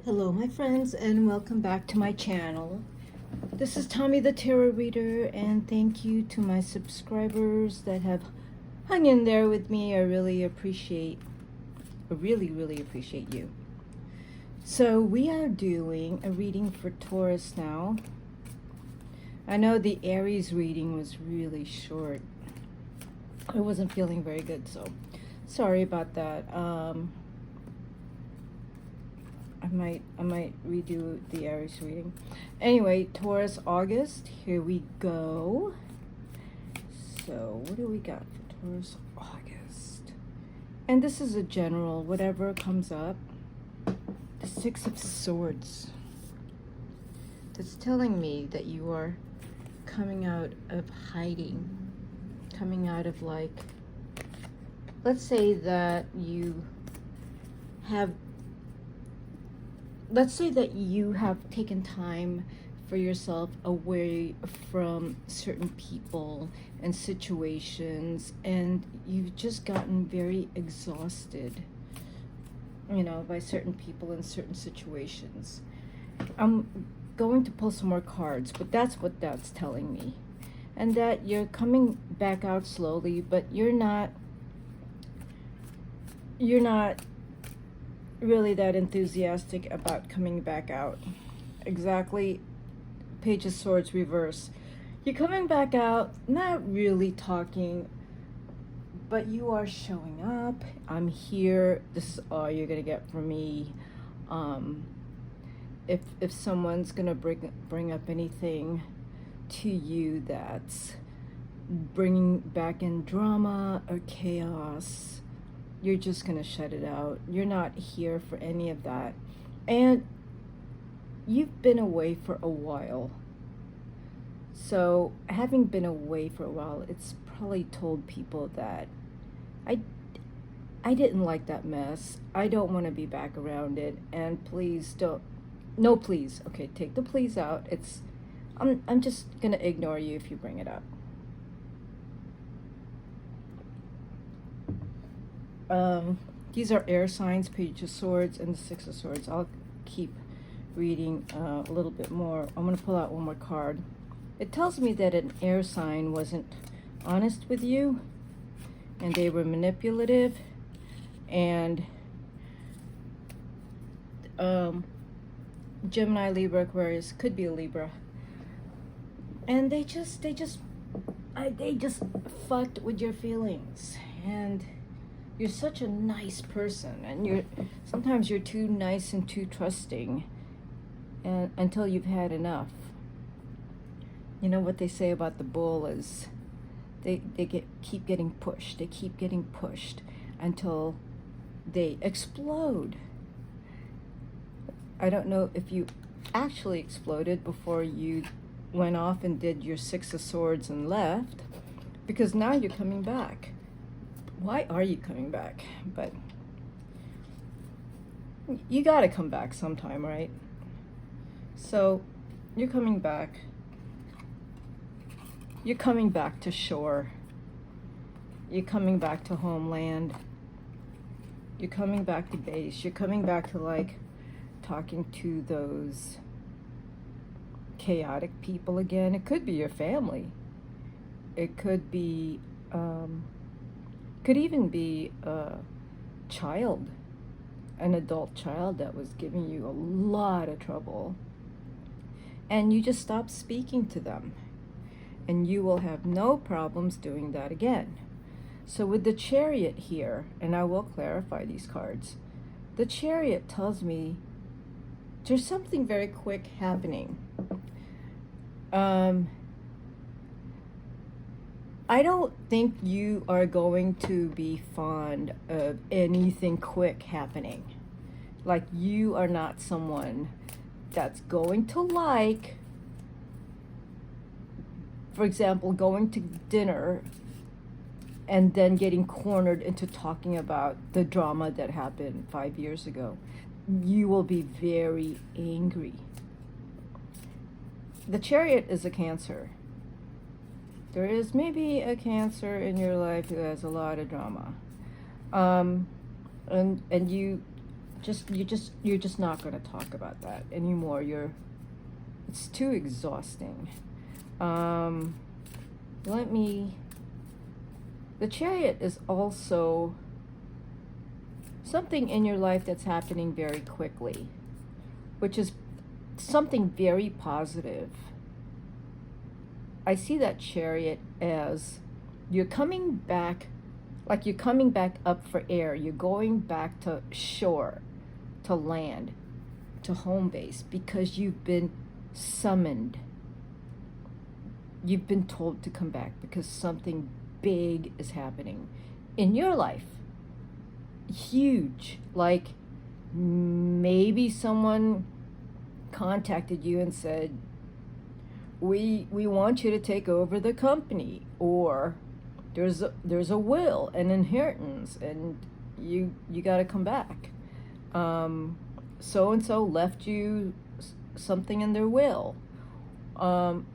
Hello my friends and welcome back to my channel. This is Tommy the Tarot Reader, and thank you to my subscribers that have hung in there with me. I really appreciate you. So we are doing a reading for Taurus now. I know the Aries reading was really short. I wasn't feeling very good, so sorry about that. I might redo the Aries reading. Anyway, Taurus August, here we go. So what do we got for Taurus August? And this is a general, whatever comes up. The Six of Swords. That's telling me that you are coming out of hiding. Coming out of, like, let's say that you have taken time for yourself away from certain people and situations, and you've just gotten very exhausted, by certain people and certain situations. I'm going to pull some more cards, but that's what that's telling me. And that you're coming back out slowly, but you're not really that enthusiastic about coming back out. Exactly. Page of Swords reverse. You're coming back out, not really talking, but you are showing up. I'm here. This is all you're gonna get from me. If someone's gonna bring up anything to you that's bringing back in drama or chaos, you're just gonna shut it out. You're not here for any of that. And you've been away for a while. So having been away for a while, it's probably told people that I didn't like that mess. I don't want to be back around it. And please don't. No, please. Okay, take the please out. I'm just gonna ignore you if you bring it up. These are air signs, Page of Swords and the Six of Swords. I'll keep reading a little bit more. I'm going to pull out one more card. It tells me that an air sign wasn't honest with you, and they were manipulative, and Gemini, Libra, Aquarius, could be a Libra, and they just fucked with your feelings. And you're such a nice person, and sometimes you're too nice and too trusting, and until you've had enough. You know what they say about the bull is they keep getting pushed. They keep getting pushed until they explode. I don't know if you actually exploded before you went off and did your Six of Swords and left, because now you're coming back. Why are you coming back? But you gotta come back sometime, right? So you're coming back. You're coming back to shore. You're coming back to homeland. You're coming back to base. You're coming back to, like, talking to those chaotic people again. It could be your family. It could be could even be a child, an adult child that was giving you a lot of trouble, and you just stop speaking to them, and you will have no problems doing that again. So with the Chariot here, and I will clarify these cards, the Chariot tells me there's something very quick happening. I don't think you are going to be fond of anything quick happening. Like, you are not someone that's going to like, for example, going to dinner and then getting cornered into talking about the drama that happened 5 years ago. You will be very angry. The Chariot is a Cancer. There is maybe a Cancer in your life who has a lot of drama. And you you're just not going to talk about that anymore. It's too exhausting. The Chariot is also something in your life that's happening very quickly, which is something very positive. I see that Chariot as you're coming back, like you're coming back up for air. You're going back to shore, to land, to home base, because you've been summoned. You've been told to come back because something big is happening in your life. Huge. Like maybe someone contacted you and said, we want you to take over the company, or there's a will, an inheritance, and you got to come back. So and so left you something in their will.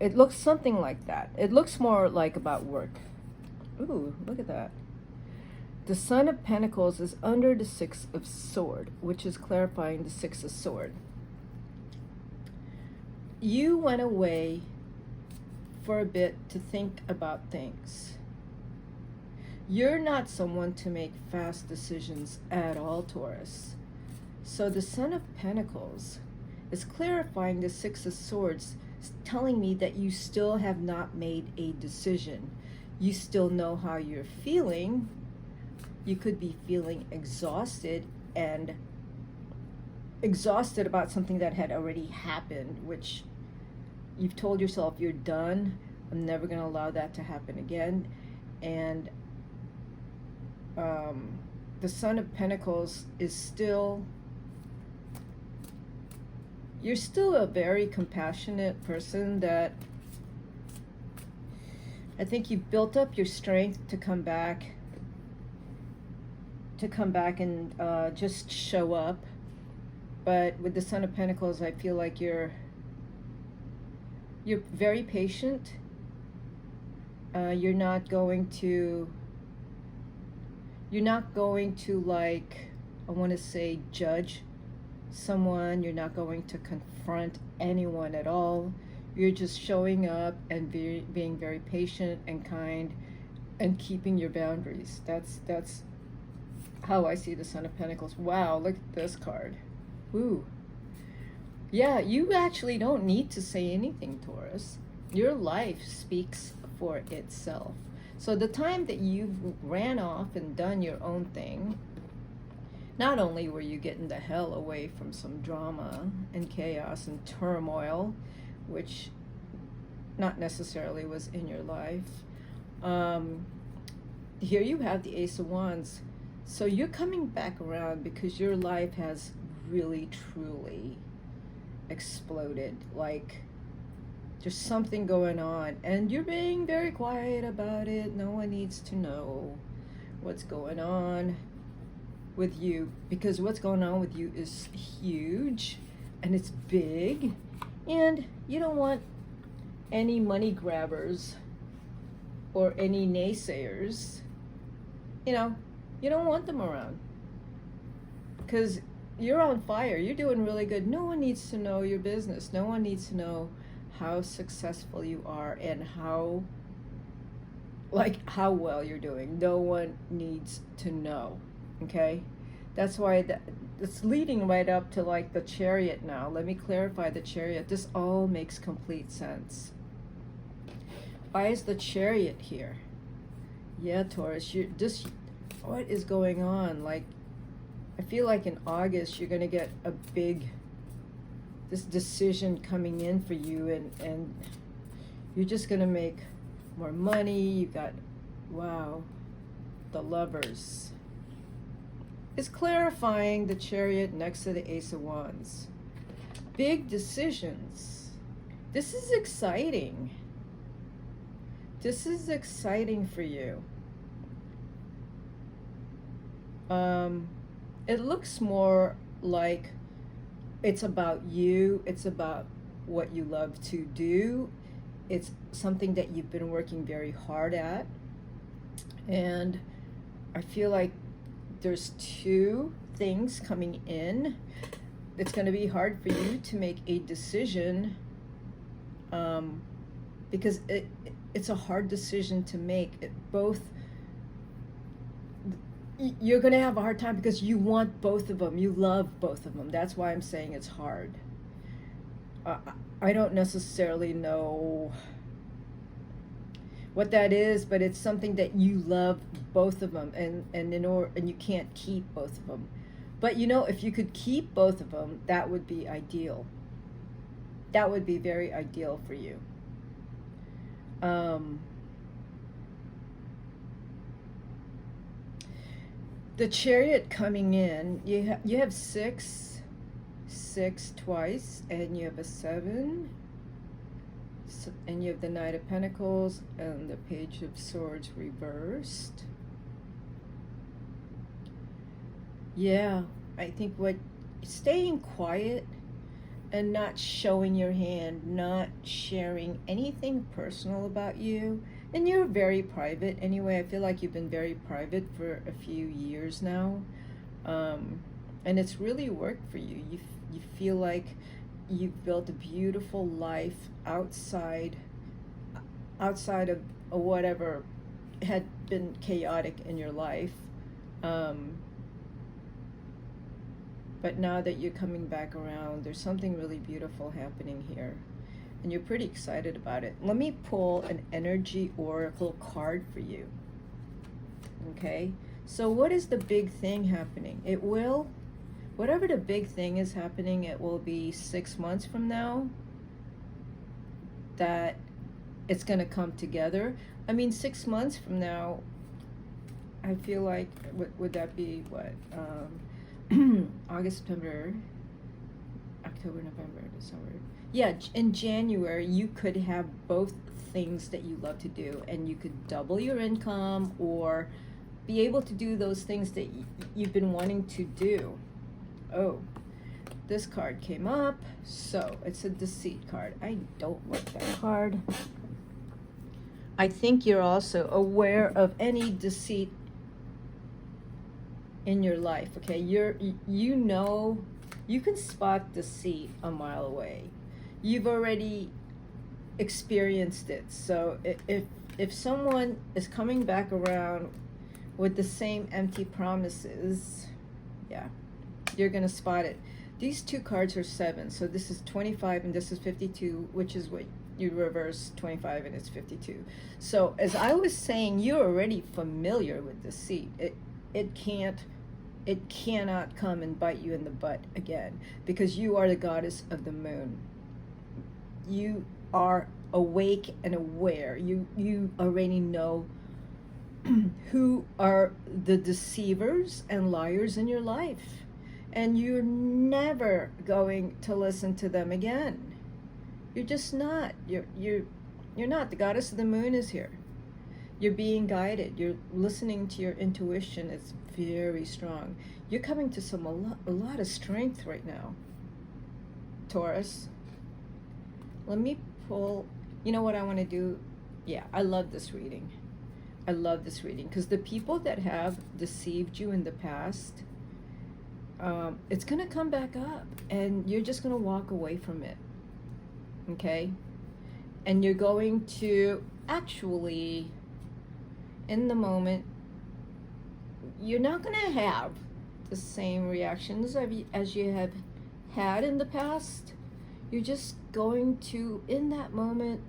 It looks something like that. It looks more like about work. Ooh, look at that. The Son of Pentacles is under the Six of Swords, which is clarifying the Six of Swords. You went away for a bit to think about things. You're not someone to make fast decisions at all, Taurus. So the Son of Pentacles is clarifying the Six of Swords, telling me that you still have not made a decision. You still know how you're feeling. You could be feeling exhausted about something that had already happened, which you've told yourself you're done. I'm never going to allow that to happen again. And the Son of Pentacles is still, you're still a very compassionate person that I think you've built up your strength to come back and just show up. But with the Son of Pentacles, I feel like you're very patient. You're not going to like, I want to say, judge someone. You're not going to confront anyone at all. You're just showing up and being very patient and kind and keeping your boundaries. That's how I see the Son of Pentacles. Wow, look at this card. Ooh. Yeah, you actually don't need to say anything, Taurus. Your life speaks for itself. So the time that you ran off and done your own thing, not only were you getting the hell away from some drama and chaos and turmoil, which not necessarily was in your life, here you have the Ace of Wands. So you're coming back around because your life has really, truly exploded. Like, there's something going on, and you're being very quiet about it. No one needs to know what's going on with you, because what's going on with you is huge, and it's big, and you don't want any money grabbers or any naysayers. You don't want them around, because you're on fire. You're doing really good. No one needs to know your business. No one needs to know how successful you are and how well you're doing. No one needs to know. Okay? That's why it's leading right up to like the Chariot now. Let me clarify the Chariot. This all makes complete sense. Why is the Chariot here? Yeah, Taurus, what is going on? Like, I feel like in August you're going to get this decision coming in for you, and you're just going to make more money. You got, wow, the Lovers. It's clarifying the Chariot next to the Ace of Wands. Big decisions. This is exciting. This is exciting for you. It looks more like it's about you. It's about what you love to do. It's something that you've been working very hard at. And I feel like there's two things coming in. It's going to be hard for you to make a decision, because it's a hard decision to make. You're going to have a hard time because you want both of them. You love both of them. That's why I'm saying it's hard. I don't necessarily know what that is, but it's something that you love both of them, and you can't keep both of them. But you know, if you could keep both of them, that would be ideal. That would be very ideal for you. The Chariot coming in, you have six twice, and you have a 7, and you have the Knight of Pentacles and the Page of Swords reversed. Yeah, I think staying quiet and not showing your hand, not sharing anything personal about you. And you're very private anyway. I feel like you've been very private for a few years now. And it's really worked for you. You feel like you've built a beautiful life outside of whatever had been chaotic in your life. But now that you're coming back around, there's something really beautiful happening here. And you're pretty excited about it. Let me pull an energy oracle card for you. Okay? So what is the big thing happening? Whatever the big thing is happening, it will be 6 months from now that it's going to come together. I mean, 6 months from now, I feel like, would that be what? August, September, October, November, December. Yeah, in January, you could have both things that you love to do, and you could double your income or be able to do those things that you've been wanting to do. Oh, this card came up, so it's a deceit card. I don't like that card. I think you're also aware of any deceit in your life. Okay, you know, you can spot deceit a mile away. You've already experienced it. So if someone is coming back around with the same empty promises, yeah, you're gonna spot it. These two cards are 7, so this is 25 and this is 52, which is what you reverse 25 and it's 52. So as I was saying, you're already familiar with deceit. It cannot come and bite you in the butt again, because you are the goddess of the moon. You are awake and aware. You already know who are the deceivers and liars in your life, and you're never going to listen to them again. You're just not. You're not. The goddess of the moon is here. You're being guided. You're listening to your intuition. It's very strong. You're coming to a lot of strength right now, Taurus. Let me pull. You know what I want to do? Yeah, I love this reading. I love this reading because the people that have deceived you in the past, it's going to come back up, and you're just going to walk away from it. Okay? And you're going to actually, in the moment, you're not going to have the same reactions as you have had in the past. You're just going to, in that moment,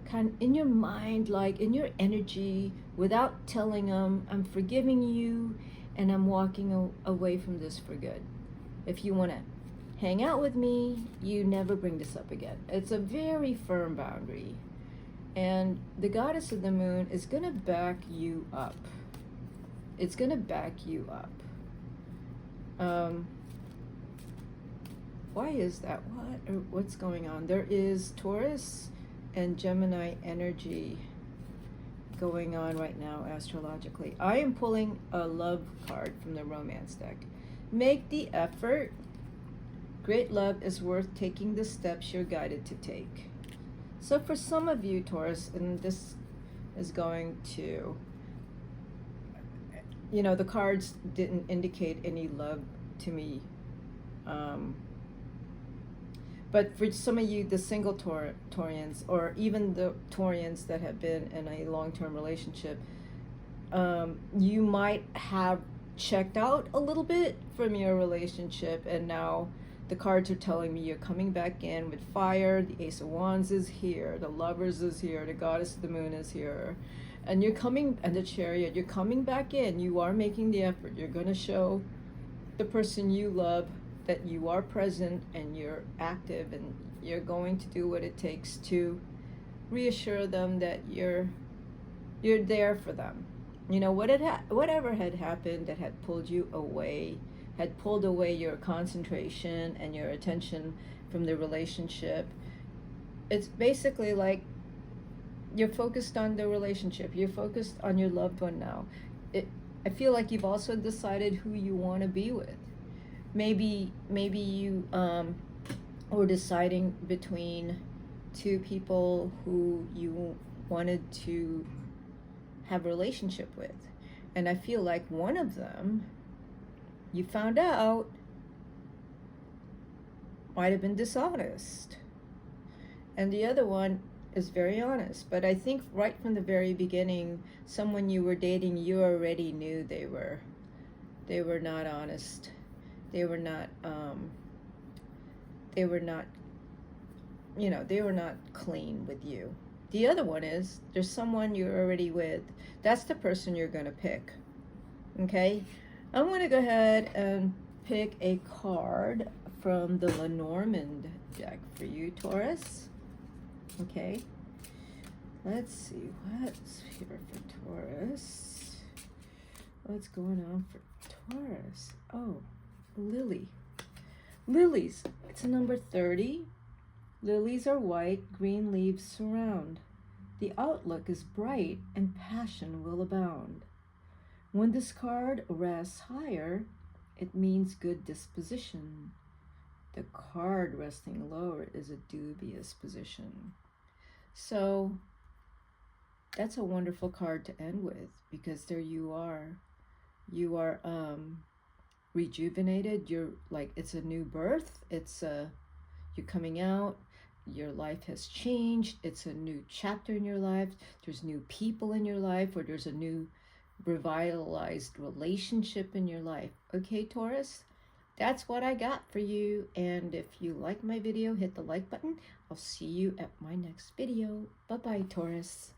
kind of in your mind, like in your energy, without telling them, I'm forgiving you and I'm walking away from this for good. If you want to hang out with me, you never bring this up again. It's a very firm boundary. And the goddess of the moon is going to back you up. It's going to back you up. Why is that? What's going on? There is Taurus and Gemini energy going on right now astrologically. I am pulling a love card from the romance deck. Make the effort. Great love is worth taking the steps you're guided to take. So for some of you, Taurus, and this is going to, you know, the cards didn't indicate any love to me. Um, but for some of you, the single Taurians, or even the Taurians that have been in a long-term relationship, you might have checked out a little bit from your relationship, and now the cards are telling me you're coming back in with fire. The Ace of Wands is here, the Lovers is here, the Goddess of the Moon is here, and you're coming, and the Chariot, you're coming back in. You are making the effort. You're going to show the person you love that you are present and you're active, and you're going to do what it takes to reassure them that you're there for them. You know, whatever had happened that had pulled you away, had pulled away your concentration and your attention from the relationship. It's basically like you're focused on the relationship. You're focused on your loved one now. I feel like you've also decided who you want to be with. Maybe you were deciding between two people who you wanted to have a relationship with, and I feel like one of them you found out might have been dishonest, and the other one is very honest. But I think right from the very beginning, someone you were dating, you already knew they were not honest. They were not they were not clean with you. The other one is, there's someone you're already with. That's the person you're going to pick. Okay? I'm going to go ahead and pick a card from the Lenormand deck for you, Taurus. Okay? Let's see what's here for Taurus. What's going on for Taurus? Oh, Lily. Lilies. It's a number 30. Lilies are white, green leaves surround. The outlook is bright, and passion will abound. When this card rests higher, it means good disposition. The card resting lower is a dubious position. So that's a wonderful card to end with, because there you are. You are rejuvenated. You're like, it's a new birth. You're coming out. Your life has changed. It's a new chapter in your life. There's new people in your life, or there's a new revitalized relationship in your life. Okay, Taurus? That's what I got for you. And if you like my video, hit the like button. I'll see you at my next video. Bye-bye, Taurus.